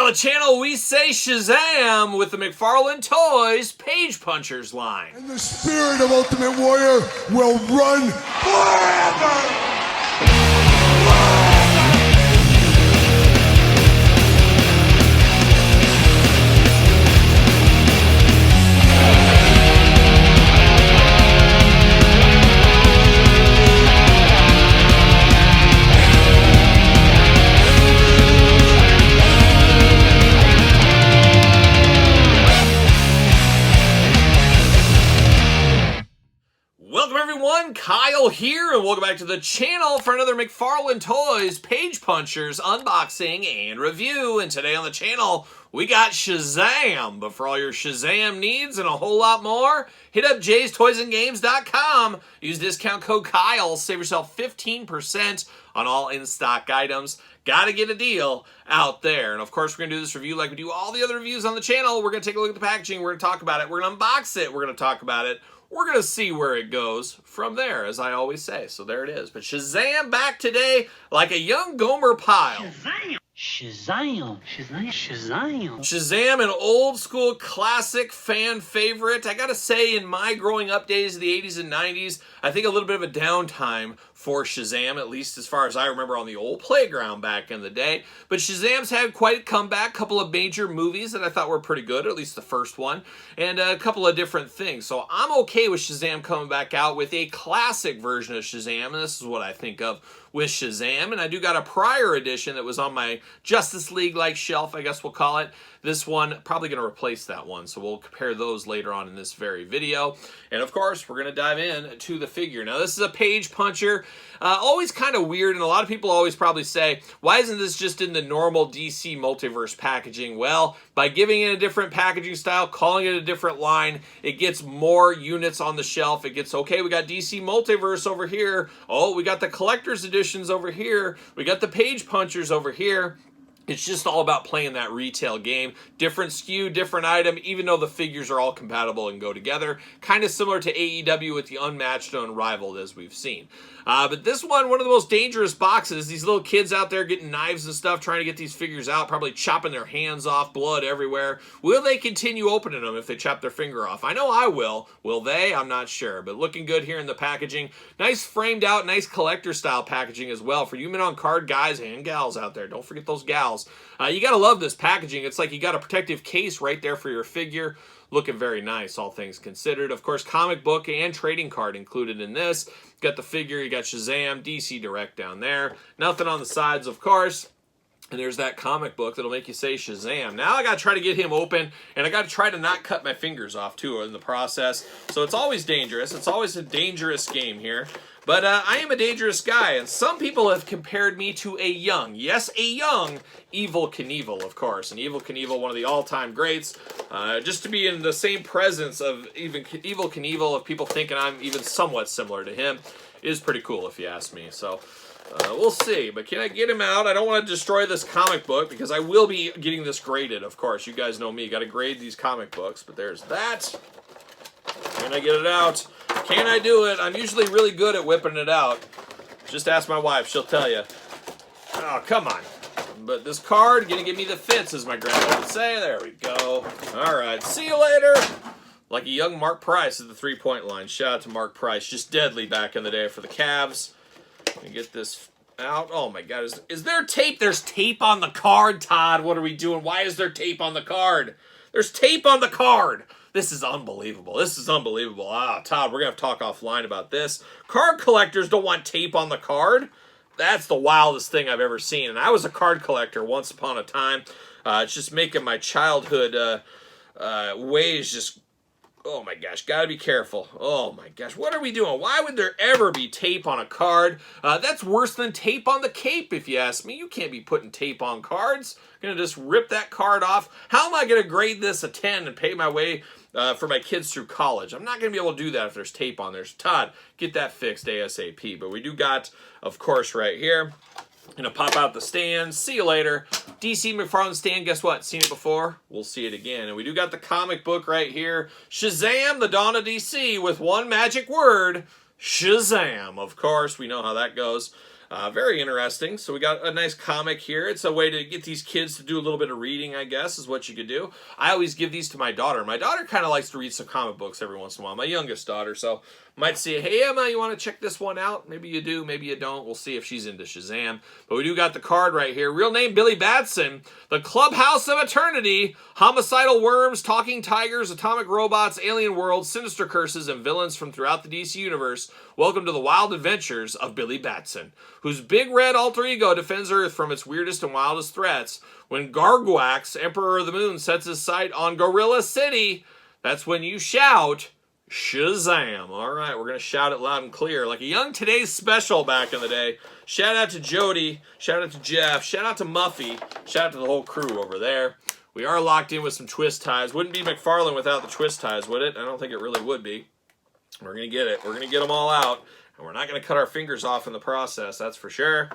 on the channel, we say Shazam with the McFarlane Toys Page Punchers line. And the spirit of Ultimate Warrior will run forever! Welcome everyone, Kyle here, and welcome back to the channel for another McFarlane Toys Page Punchers unboxing and review. And today on the channel, we got Shazam. But for all your Shazam needs and a whole lot more, hit up jaystoysandgames.com. Use discount code Kyle, save yourself 15% on all in-stock items. Gotta get a deal out there. And of course, we're gonna do this review like we do all the other reviews on the channel. We're gonna take a look at the packaging, we're gonna talk about it, we're gonna unbox it, we're gonna talk about it. We're going to see where it goes from there, as I always say. So there it is. But Shazam back today like a young Gomer Pyle. Shazam! Shazam! Shazam! Shazam! Shazam, an old school classic fan favorite. I gotta say, in my growing up days of the 80s and 90s, I think a little bit of a downtime for Shazam, at least as far as I remember on the old playground back in the day. But Shazam's had quite a comeback, couple of major movies that I thought were pretty good, or at least the first one, and a couple of different things. So I'm okay with Shazam coming back out with a classic version of Shazam, and this is what I think of with Shazam. And I do got a prior edition that was on my Justice League-like shelf, I guess we'll call it. This one, probably going to replace that one, so we'll compare those later on in this very video. And of course, we're going to dive in to the figure. Now, this is a page puncher. Always kind of weird, and a lot of people always probably say, why isn't this just in the normal DC multiverse packaging? Well, by giving it a different packaging style, calling it a different line, it gets more units on the shelf. It gets, okay, we got DC multiverse over here. Oh, we got the collector's editions over here. We got the page punchers over here. It's just all about playing that retail game. Different SKU, different item, even though the figures are all compatible and go together. Kind of similar to AEW with the unmatched and unrivaled as we've seen. But this one of the most dangerous boxes. These little kids out there getting knives and stuff, trying to get these figures out, probably chopping their hands off, blood everywhere. Will they continue opening them if they chop their finger off? I know I will. Will they? I'm not sure. But looking good here in the packaging. Nice framed out, nice collector style packaging as well for you men on card guys and gals out there. Don't forget those gals. You gotta love this packaging. It's like you got a protective case right there for your figure. Looking very nice, all things considered. Of course, comic book and trading card included in this. Got the figure, you got Shazam, DC Direct down there. Nothing on the sides, of course. And there's that comic book that'll make you say Shazam. Now I gotta try to get him open, and I gotta try to not cut my fingers off, too, in the process. So it's always dangerous. It's always a dangerous game here. But I am a dangerous guy, and some people have compared me to a young, yes, a young Evel Knievel, of course. And Evel Knievel, one of the all-time greats. Just to be in the same presence of even Evel Knievel, of people thinking I'm even somewhat similar to him, is pretty cool, if you ask me. So we'll see. But can I get him out? I don't want to destroy this comic book, because I will be getting this graded, of course. You guys know me. Got to grade these comic books. But there's that. Can I get it out? Can I do it? I'm usually really good at whipping it out. Just ask my wife, she'll tell you. Oh, come on. But this card, gonna give me the fits, as my grandma would say. There we go. All right, see you later. Like a young Mark Price at the three-point line. Shout out to Mark Price, just deadly back in the day for the Cavs. Let me get this out. Oh my God, is there tape? There's tape on the card, Todd. What are we doing? Why is there tape on the card? There's tape on the card. This is unbelievable. This is unbelievable. Ah, Todd, we're going to have to talk offline about this. Card collectors don't want tape on the card. That's the wildest thing I've ever seen. And I was a card collector once upon a time. It's just making my childhood ways just... Oh my gosh, gotta be careful. Oh my gosh, what are we doing? Why would there ever be tape on a card? That's worse than tape on the cape, if you ask me. You can't be putting tape on cards. I'm gonna just rip that card off. How am I gonna grade this a 10 and pay my way for my kids through college? I'm not gonna be able to do that if there's tape on there. So Todd, get that fixed ASAP. But we do got, of course, right here. Gonna pop out the stand. See you later. DC McFarlane stand, guess what? Seen it before? We'll see it again. And we do got the comic book right here. Shazam, the Dawn of DC, with one magic word. Shazam. Of course, we know how that goes. Very interesting. So we got a nice comic here. It's a way to get these kids to do a little bit of reading, I guess, is what you could do. I always give these to my daughter. My daughter kind of likes to read some comic books every once in a while. My youngest daughter. So might see, hey, Emma, you want to check this one out? Maybe you do, maybe you don't. We'll see if she's into Shazam. But we do got the card right here. Real name, Billy Batson. The Clubhouse of Eternity. Homicidal worms, talking tigers, atomic robots, alien worlds, sinister curses, and villains from throughout the DC universe. Welcome to the wild adventures of Billy Batson, whose big red alter ego defends Earth from its weirdest and wildest threats. When Gargwax, Emperor of the Moon, sets his sight on Gorilla City, that's when you shout, Shazam. All right, we're going to shout it loud and clear, like a Young Today's special back in the day. Shout out to Jody, shout out to Jeff, shout out to Muffy, shout out to the whole crew over there. We are locked in with some twist ties. Wouldn't be McFarlane without the twist ties, would it? I don't think it really would be. We're going to get it. We're going to get them all out, and we're not going to cut our fingers off in the process, that's for sure.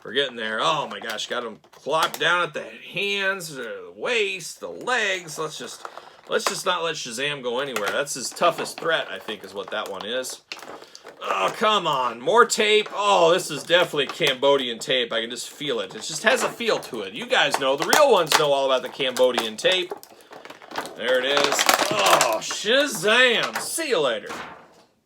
We're getting there. Oh my gosh, got them clocked down at the hands, the waist, the legs. Let's just not let Shazam go anywhere. That's his toughest threat, I think, is what that one is. Oh, come on. More tape. Oh, this is definitely Cambodian tape. I can just feel it. It just has a feel to it. You guys know. The real ones know all about the Cambodian tape. There it is. Oh, Shazam. See you later.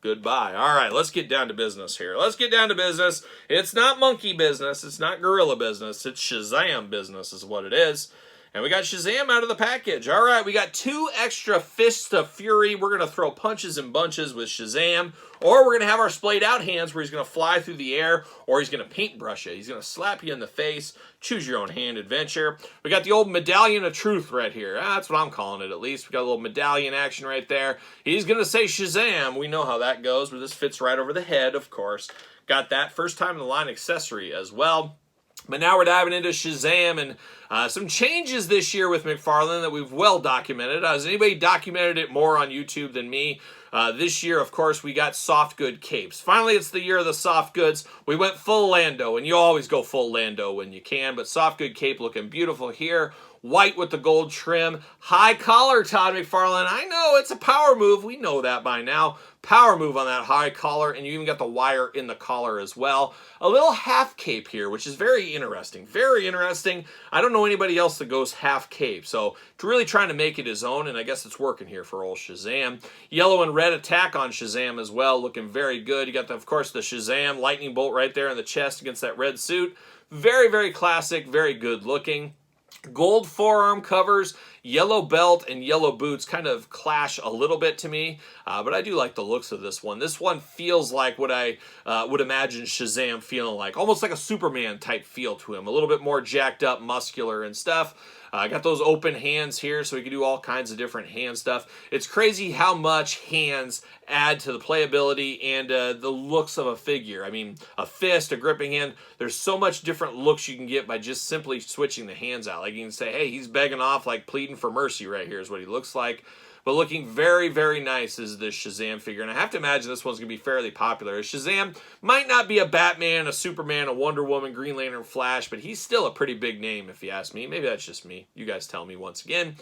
Goodbye. All right, let's get down to business here. Let's get down to business. It's not monkey business. It's not gorilla business. It's Shazam business is what it is. And we got Shazam out of the package. All right, we got 2 extra Fists of Fury. We're going to throw punches and bunches with Shazam. Or we're going to have our splayed out hands where he's going to fly through the air, or he's going to paintbrush you. He's going to slap you in the face. Choose your own hand adventure. We got the old Medallion of Truth right here. That's what I'm calling it, at least. We got a little medallion action right there. He's going to say Shazam. We know how that goes, but this fits right over the head, of course. Got that first time in the line accessory as well. But now we're diving into Shazam and some changes this year with McFarlane that we've well documented. Has anybody documented it more on YouTube than me? This year, of course, we got soft good capes. Finally, it's the year of the soft goods. We went full Lando, and you always go full Lando when you can, but soft good cape looking beautiful here. White with the gold trim. High collar, Todd McFarlane. I know, it's a power move. We know that by now. Power move on that high collar, and you even got the wire in the collar as well. A little half cape here, which is very interesting. Very interesting. I don't know anybody else that goes half cape, so it's really trying to make it his own, and I guess it's working here for old Shazam. Yellow and red attack on Shazam as well, looking very good. You got, of course, the Shazam lightning bolt right there in the chest against that red suit. Very, very classic, very good looking. Gold forearm covers, yellow belt, and yellow boots kind of clash a little bit to me, but I do like the looks of this one. This one feels like what I would imagine Shazam feeling like, almost like a Superman type feel to him, a little bit more jacked up, muscular and stuff. I got those open hands here, so we can do all kinds of different hand stuff. It's crazy how much hands add to the playability and the looks of a figure. I mean, a fist, a gripping hand, there's so much different looks you can get by just simply switching the hands out. Like you can say, hey, he's begging off, like pleading for mercy right here is what he looks like. But looking very, very nice is this Shazam figure. And I have to imagine this one's going to be fairly popular. Shazam might not be a Batman, a Superman, a Wonder Woman, Green Lantern, Flash, but he's still a pretty big name if you ask me. Maybe that's just me. You guys tell me once again.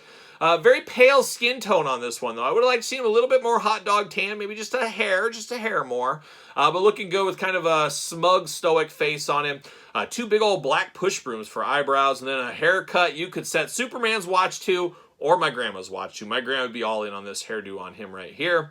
Very pale skin tone on this one, though. I would have liked to see him a little bit more hot dog tan, maybe just a hair more. But looking good with kind of a smug, stoic face on him. 2 big old black push brooms for eyebrows, and then a haircut you could set Superman's watch to, or my grandma's watch to. My grandma would be all in on this hairdo on him right here.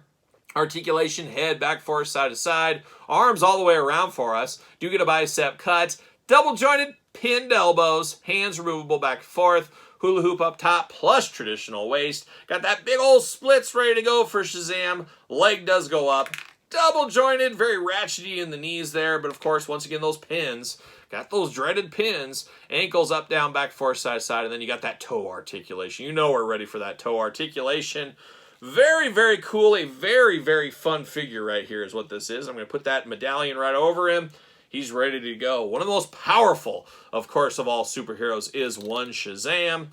Articulation, head, back, forth, side to side. Arms all the way around for us. Do get a bicep cut. Double jointed, pinned elbows. Hands removable back and forth. Hula hoop up top, plus traditional waist. Got that big old splits ready to go for Shazam. Leg does go up. Double jointed, very ratchety in the knees there. But of course, once again, those pins. Got those dreaded pins. Ankles up, down, back, forth, side to side. And then you got that toe articulation. You know we're ready for that toe articulation. Very, very cool. A very, very fun figure right here is what this is. I'm going to put that medallion right over him. He's ready to go. One of the most powerful, of course, of all superheroes is one Shazam.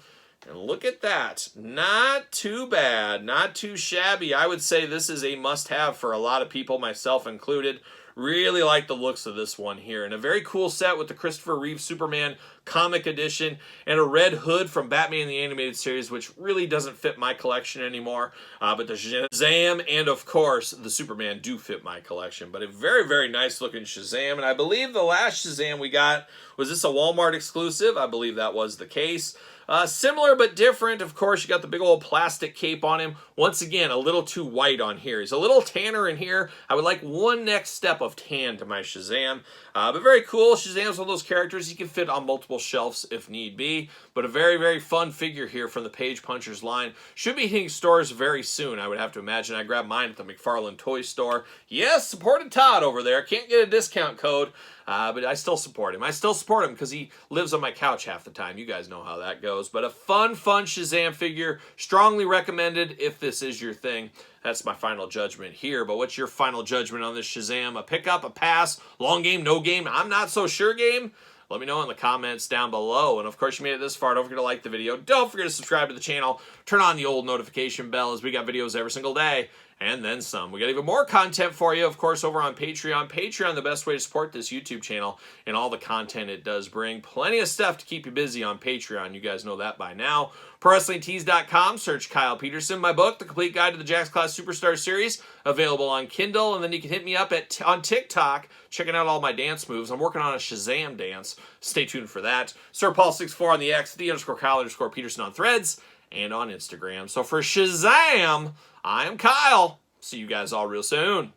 And look at that. Not too bad. Not too shabby. I would say this is a must-have for a lot of people, myself included. Really like the looks of this one here. And a very cool set with the Christopher Reeve Superman comic edition and a red hood from Batman the Animated Series, which really doesn't fit my collection anymore. But the Shazam and, of course, the Superman do fit my collection. But a very, very nice looking Shazam. And I believe the last Shazam we got, was this a Walmart exclusive? I believe that was the case. Similar but different. Of course, you got the big old plastic cape on him. Once again, a little too white on here. He's a little tanner in here. I would like one next step of tan to my Shazam. But very cool. Shazam's one of those characters you can fit on multiple shelves if need be. But a very, very fun figure here from the Page Punchers line. Should be hitting stores very soon, I would have to imagine. I grabbed mine at the McFarlane toy store. Yes, supported Todd over there. Can't get a discount code. But I still support him. I still support him because he lives on my couch half the time. You guys know how that goes. But a fun Shazam figure. Strongly recommended if this is your thing. That's my final judgment here. But what's your final judgment on this Shazam? A pickup, a pass, long game, no game? I'm not so sure game? Let me know in the comments down below. And of course, you made it this far. Don't forget to like the video. Don't forget to subscribe to the channel. Turn on the old notification bell as we got videos every single day. And then some. We got even more content for you, of course, over on Patreon. Patreon, the best way to support this YouTube channel and all the content it does bring. Plenty of stuff to keep you busy on Patreon. You guys know that by now. ProWrestlingTees.com. Search Kyle Peterson. My book, The Complete Guide to the Jakks Class Superstar Series, available on Kindle. And then you can hit me up on TikTok, checking out all my dance moves. I'm working on a Shazam dance. Stay tuned for that. SirPaul64 on the X, _Kyle_Peterson on Threads, and on Instagram. So for Shazam, I am Kyle. See you guys all real soon.